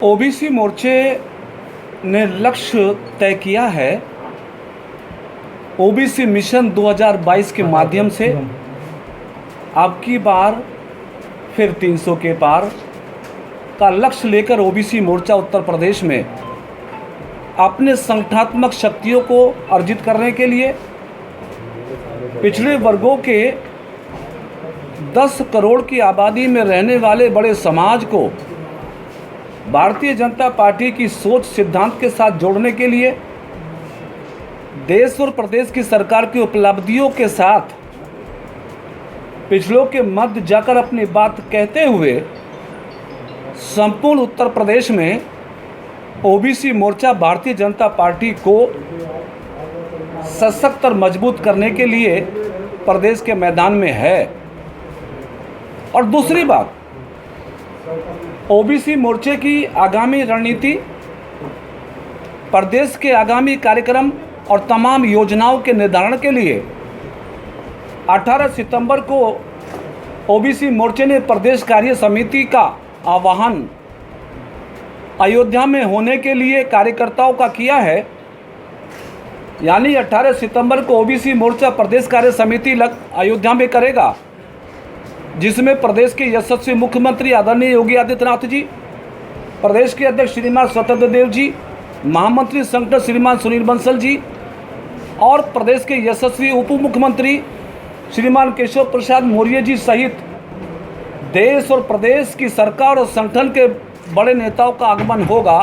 OBC मोर्चे ने लक्ष्य तय किया है। ओबीसी मिशन 2022 के माध्यम से अब की बार फिर 300 के पार का लक्ष्य लेकर ओबीसी मोर्चा उत्तर प्रदेश में अपने संगठनात्मक शक्तियों को अर्जित करने के लिए पिछड़े वर्गों के 10 करोड़ की आबादी में रहने वाले बड़े समाज को भारतीय जनता पार्टी की सोच सिद्धांत के साथ जोड़ने के लिए देश और प्रदेश की सरकार की उपलब्धियों के साथ पिछड़ों के मध्य जाकर अपनी बात कहते हुए संपूर्ण उत्तर प्रदेश में ओबीसी मोर्चा भारतीय जनता पार्टी को सशक्त और मजबूत करने के लिए प्रदेश के मैदान में है। और दूसरी बात, ओबीसी मोर्चे की आगामी रणनीति, प्रदेश के आगामी कार्यक्रम और तमाम योजनाओं के निर्धारण के लिए 18 सितंबर को ओबीसी मोर्चे ने प्रदेश कार्य समिति का आह्वान अयोध्या में होने के लिए कार्यकर्ताओं का किया है। यानी 18 सितंबर को ओबीसी मोर्चा प्रदेश कार्य समिति अयोध्या में करेगा, जिसमें प्रदेश के यशस्वी मुख्यमंत्री आदरणीय योगी आदित्यनाथ जी, प्रदेश के अध्यक्ष श्रीमान स्वतंत्र देव जी, महामंत्री संगठन श्रीमान सुनील बंसल जी और प्रदेश के यशस्वी उप मुख्यमंत्री श्रीमान केशव प्रसाद मौर्य जी सहित देश और प्रदेश की सरकार और संगठन के बड़े नेताओं का आगमन होगा।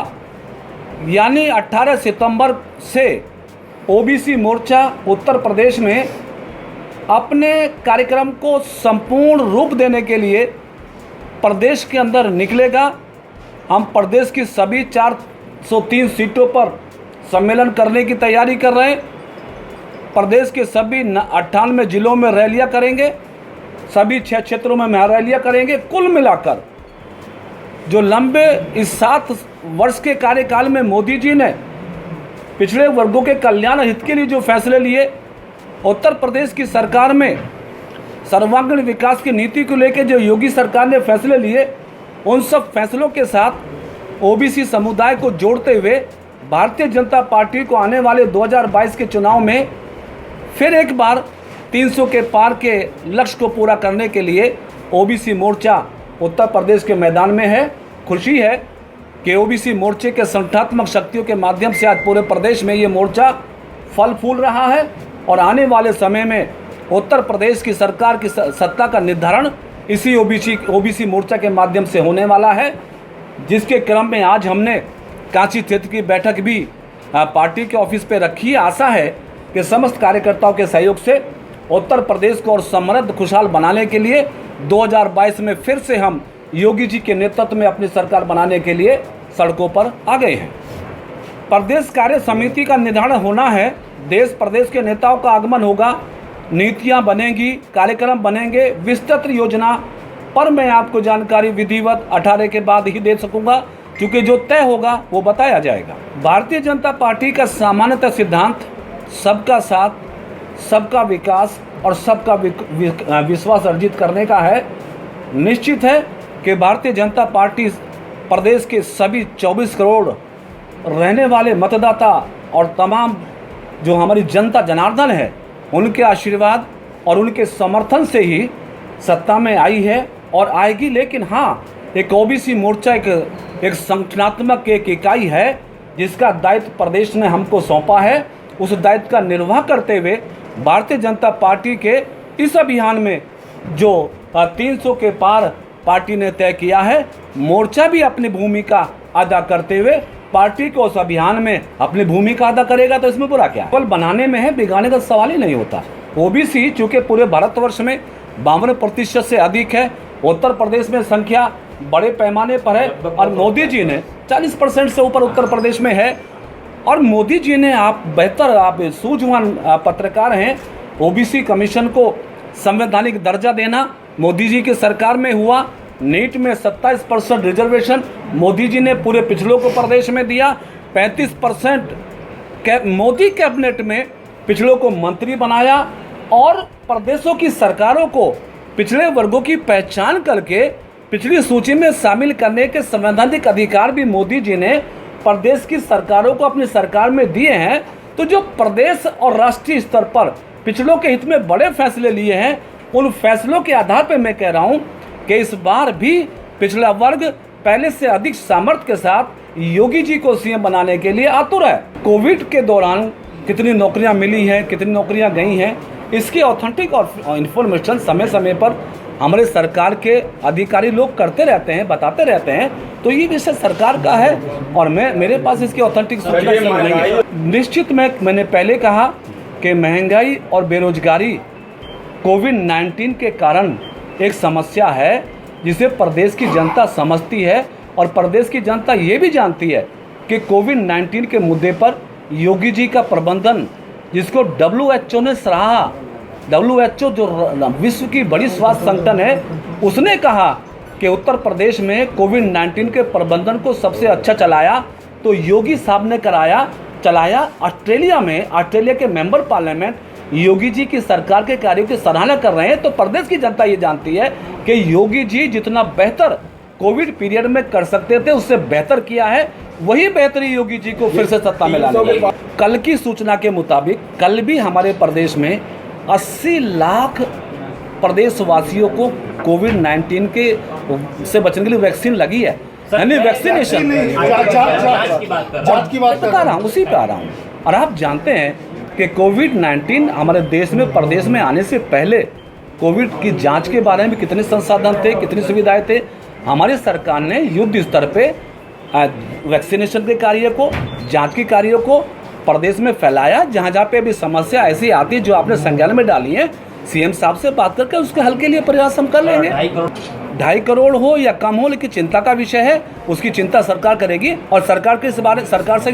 यानी 18 सितंबर से ओबीसी मोर्चा उत्तर प्रदेश में अपने कार्यक्रम को संपूर्ण रूप देने के लिए प्रदेश के अंदर निकलेगा। हम प्रदेश की सभी 403 सीटों पर सम्मेलन करने की तैयारी कर रहे हैं। प्रदेश के सभी 98 जिलों में रैलियां करेंगे, सभी 6 क्षेत्रों में रैलियां करेंगे। कुल मिलाकर जो लंबे इस 7 वर्ष के कार्यकाल में मोदी जी ने पिछड़े वर्गों के कल्याण हित के लिए जो फैसले लिए, उत्तर प्रदेश की सरकार में सर्वांगीण विकास की नीति को लेकर जो योगी सरकार ने फैसले लिए, उन सब फैसलों के साथ ओबीसी समुदाय को जोड़ते हुए भारतीय जनता पार्टी को आने वाले 2022 के चुनाव में फिर एक बार 300 के पार के लक्ष्य को पूरा करने के लिए ओबीसी मोर्चा उत्तर प्रदेश के मैदान में है। खुशी है कि ओबीसी मोर्चे के संगठनात्मक शक्तियों के माध्यम से आज पूरे प्रदेश में ये मोर्चा फल फूल रहा है और आने वाले समय में उत्तर प्रदेश की सरकार की सत्ता का निर्धारण इसी ओबीसी मोर्चा के माध्यम से होने वाला है, जिसके क्रम में आज हमने कांची क्षेत्र की बैठक भी पार्टी के ऑफिस पे रखी है। आशा है कि समस्त कार्यकर्ताओं के सहयोग से उत्तर प्रदेश को और समृद्ध खुशहाल बनाने के लिए 2022 में फिर से हम योगी जी के नेतृत्व में अपनी सरकार बनाने के लिए सड़कों पर आ गए हैं। प्रदेश कार्य समिति का निर्धारण होना है, देश प्रदेश के नेताओं का आगमन होगा, नीतियां बनेंगी, कार्यक्रम बनेंगे। विस्तृत योजना पर मैं आपको जानकारी विधिवत 18 के बाद ही दे सकूंगा, क्योंकि जो तय होगा वो बताया जाएगा। भारतीय जनता पार्टी का सामान्यतः सिद्धांत सबका साथ, सबका विकास और सबका विश्वास अर्जित करने का है। निश्चित है कि भारतीय जनता पार्टी प्रदेश के सभी 24 करोड़ रहने वाले मतदाता और तमाम जो हमारी जनता जनार्दन है, उनके आशीर्वाद और उनके समर्थन से ही सत्ता में आई है और आएगी। लेकिन हाँ, एक ओबीसी मोर्चा एक संगठनात्मक एक इकाई है जिसका दायित्व प्रदेश ने हमको सौंपा है। उस दायित्व का निर्वाह करते हुए भारतीय जनता पार्टी के इस अभियान में जो 300 के पार पार्टी ने तय किया है, मोर्चा भी अपनी भूमिका अदा करते हुए पार्टी को उस अभियान में अपनी भूमिका अदा करेगा। तो इसमें बुरा क्या है? केवल बनाने में है, बिगाड़ने का सवाल ही नहीं होता। ओबीसी चूंकि पूरे भारतवर्ष में 52% से अधिक है, उत्तर प्रदेश में संख्या बड़े पैमाने पर है और मोदी जी ने 40% से ऊपर उत्तर प्रदेश में है। और मोदी जी ने, आप सूझवान पत्रकार हैं, ओबीसी कमीशन को संवैधानिक दर्जा देना मोदी जी की सरकार में हुआ। नीट में 27% रिजर्वेशन मोदी जी ने पूरे पिछड़ों को प्रदेश में दिया। 35% मोदी कैबिनेट में पिछड़ों को मंत्री बनाया और प्रदेशों की सरकारों को पिछड़े वर्गों की पहचान करके पिछली सूची में शामिल करने के संवैधानिक अधिकार भी मोदी जी ने प्रदेश की सरकारों को अपनी सरकार में दिए हैं। तो जो प्रदेश और राष्ट्रीय स्तर पर पिछड़ों के हित में बड़े फैसले लिए हैं, उन फैसलों के आधार पर मैं कह रहा हूं कि इस बार भी पिछड़ा वर्ग पहले से अधिक सामर्थ्य के साथ योगी जी को सीएम बनाने के लिए आतुर है। कोविड के दौरान कितनी नौकरियां मिली हैं, कितनी नौकरियां गई हैं, इसकी ऑथेंटिक और इन्फॉर्मेशन समय समय पर हमारे सरकार के अधिकारी लोग करते रहते हैं, बताते रहते हैं। तो ये विषय सरकार का है और मेरे पास इसकी ऑथेंटिक सूचना नहीं है। निश्चित मैंने पहले कहा कि महंगाई और बेरोजगारी कोविड-19 के कारण एक समस्या है जिसे प्रदेश की जनता समझती है और प्रदेश की जनता ये भी जानती है कि कोविड-19 के मुद्दे पर योगी जी का प्रबंधन, जिसको WHO ने सराहा, WHO जो विश्व की बड़ी स्वास्थ्य संगठन है, उसने कहा कि उत्तर प्रदेश में कोविड-19 के प्रबंधन को सबसे अच्छा चलाया तो योगी साहब ने चलाया। ऑस्ट्रेलिया के मेंबर पार्लियामेंट योगी जी की सरकार के कार्यों की सराहना कर रहे हैं। तो प्रदेश की जनता ये जानती है कि योगी जी जितना बेहतर कोविड पीरियड में कर सकते थे उससे बेहतर किया है। वही बेहतरी योगी जी को फिर से सत्ता में लाने। कल की सूचना के मुताबिक कल भी हमारे प्रदेश में 80 लाख प्रदेशवासियों को कोविड-19 के से बचने के लिए वैक्सीन लगी है, यानी वैक्सीनेशन। बता रहा हूँ, उसी पे आ रहा हूँ। और आप जानते हैं कि कोविड-19 हमारे देश में प्रदेश में आने से पहले कोविड की जांच के बारे में कितने संसाधन थे, कितनी सुविधाएं थे। हमारी सरकार ने युद्ध स्तर पे वैक्सीनेशन के कार्य को, जांच के कार्यों को प्रदेश में फैलाया। जहाँ जहाँ पे भी समस्या ऐसी आती है जो आपने संज्ञान में डाली है, सीएम साहब से बात करके उसके हल के लिए प्रयास हम कर लेंगे। 2.5 करोड़ हो या कम हो, लेकिन चिंता का विषय है, उसकी चिंता सरकार करेगी और सरकार से इस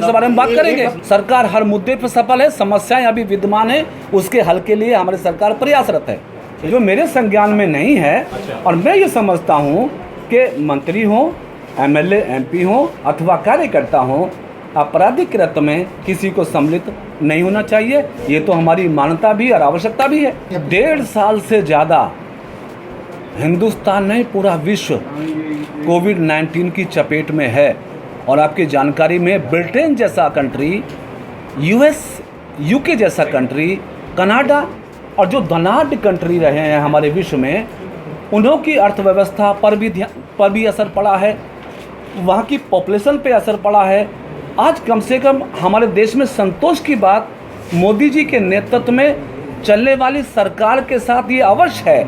बारे में बात करेंगे। सरकार हर मुद्दे पर सफल है, समस्याएं अभी विद्यमान है, उसके हल के लिए हमारी सरकार प्रयासरत है। जो मेरे संज्ञान में नहीं है और मैं ये समझता हूँ कि मंत्री हो, MLA MP हो अथवा कार्यकर्ता हो, आपराधिक कृत्य में किसी को सम्मिलित नहीं होना चाहिए। ये तो हमारी मान्यता भी और आवश्यकता भी है। 1.5 साल से ज़्यादा हिंदुस्तान नहीं, पूरा विश्व कोविड-19 की चपेट में है। और आपकी जानकारी में ब्रिटेन जैसा कंट्री, UK जैसा कंट्री, कनाडा और जो धनाढ़ कंट्री रहे हैं हमारे विश्व में, उन्हों की अर्थव्यवस्था पर भी असर पड़ा है, वहाँ की पॉपुलेशन पे असर पड़ा है। आज कम से कम हमारे देश में संतोष की बात, मोदी जी के नेतृत्व में चलने वाली सरकार के साथ ये अवश्य है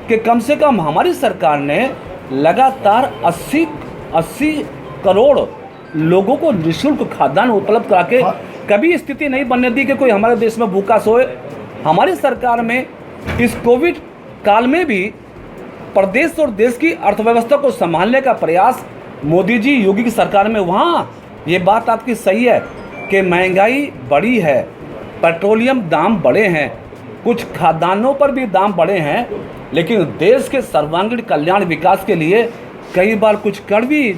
कि कम से कम हमारी सरकार ने लगातार 80 करोड़ लोगों को निःशुल्क खाद्यान्न उपलब्ध करा के कभी स्थिति नहीं बनने दी कि कोई हमारे देश में भूखा सोए। हमारी सरकार में इस कोविड काल में भी प्रदेश और देश की अर्थव्यवस्था को संभालने का प्रयास मोदी जी, योगी की सरकार में। वहाँ ये बात आपकी सही है कि महंगाई बढ़ी है, पेट्रोलियम दाम बढ़े हैं, कुछ खाद्यान्नों पर भी दाम बढ़े हैं, लेकिन देश के सर्वांगीण कल्याण विकास के लिए कई बार कुछ कड़वी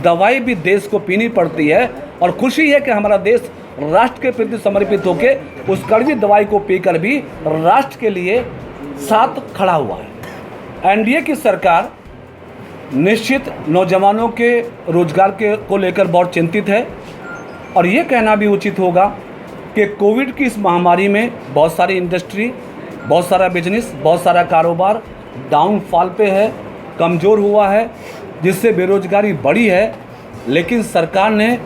दवाई भी देश को पीनी पड़ती है। और खुशी है कि हमारा देश राष्ट्र के प्रति समर्पित होकर उस कड़वी दवाई को पीकर भी राष्ट्र के लिए साथ खड़ा हुआ है। एनडीए की सरकार निश्चित नौजवानों के रोजगार को लेकर बहुत चिंतित है और ये कहना भी उचित होगा कि कोविड की इस महामारी में बहुत सारी इंडस्ट्री, बहुत सारा बिजनेस, बहुत सारा कारोबार डाउनफॉल पे है, कमज़ोर हुआ है, जिससे बेरोजगारी बढ़ी है। लेकिन सरकार ने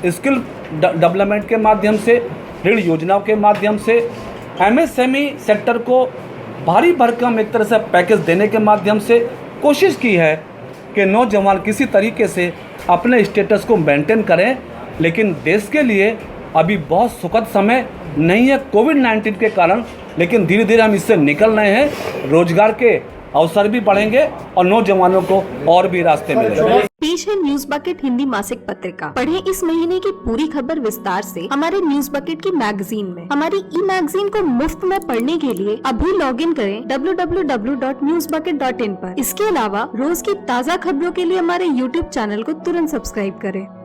स्किल डेवलपमेंट के माध्यम से, ऋण योजनाओं के माध्यम से MSME सेक्टर को भारी भरकम एक तरह से पैकेज देने के माध्यम से कोशिश की है कि नौजवान किसी तरीके से अपने स्टेटस को मेंटेन करें। लेकिन देश के लिए अभी बहुत सुखद समय नहीं है कोविड-19 के कारण, लेकिन धीरे धीरे हम इससे निकल रहे हैं। रोजगार के अवसर भी बढ़ेंगे और नौजवानों को और भी रास्ते मिलेंगे। पेश है न्यूज बकेट हिंदी मासिक पत्रिका। पढ़ें इस महीने की पूरी खबर विस्तार से हमारे न्यूज बकेट की मैगजीन में। हमारी मैगजीन को मुफ्त में पढ़ने के लिए अभी लॉगिन करें www.newsbucket.in पर। इसके अलावा रोज की ताज़ा खबरों के लिए हमारे YouTube चैनल को तुरंत सब्सक्राइब करें।